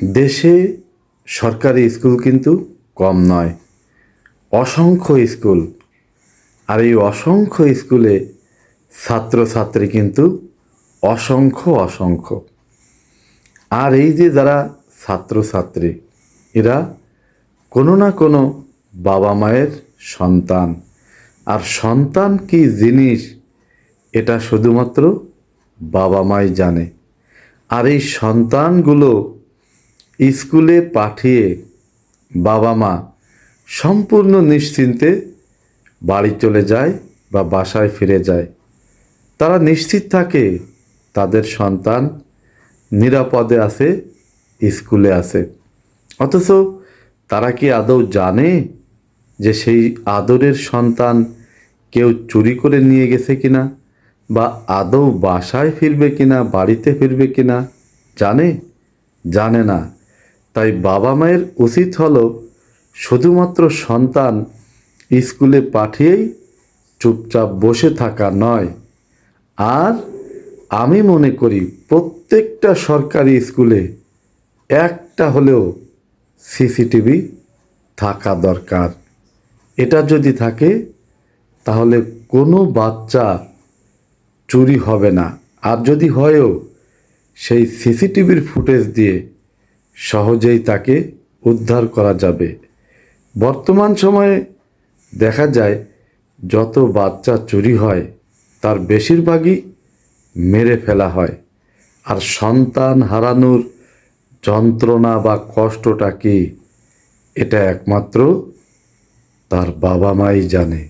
দেশে সরকারি স্কুল কিন্তু কম নয়, অসংখ্য স্কুল। আর এই অসংখ্য স্কুলে ছাত্রছাত্রী কিন্তু অসংখ্য। আর এই যে যারা ছাত্রছাত্রী, এরা কোনো না কোনো বাবা মায়ের সন্তান। আর সন্তান কি জিনিস এটা শুধুমাত্র বাবা মাই জানে। আর এই সন্তানগুলো স্কুলে পাঠিয়ে বাবা মা সম্পূর্ণ নিশ্চিন্তে বাড়ি চলে যায় বা বাসায় ফিরে যায়। তারা নিশ্চিত থাকে তাদের সন্তান নিরাপদে আছে, স্কুলে আছে। অথচ তারা কি আদৌ জানে যে সেই আদরের সন্তান কেউ চুরি করে নিয়ে গেছে কিনা, বা আদৌ বাসায় ফিরবে কিনা, বাড়িতে ফিরবে কিনা জানে না। তাই বাবা মায়ের উচিত হলো শুধুমাত্র সন্তান স্কুলে পাঠিয়েই চুপচাপ বসে থাকা নয়। আর আমি মনে করি প্রত্যেকটা সরকারি স্কুলে একটা হলেও সিসিটিভি থাকা দরকার। এটা যদি থাকে তাহলে কোনো বাচ্চা চুরি হবে না। আর যদি হয়ও, সেই সিসিটিভির ফুটেজ দিয়ে সহজেই তাকে উদ্ধার করা যাবে। বর্তমান সময়ে দেখা যায় যত বাচ্চা চুরি হয় তার বেশিরভাগই মেরে ফেলা হয়। আর সন্তান হারানোর যন্ত্রণা বা কষ্টটা কি, এটা একমাত্র তার বাবা মাই জানে।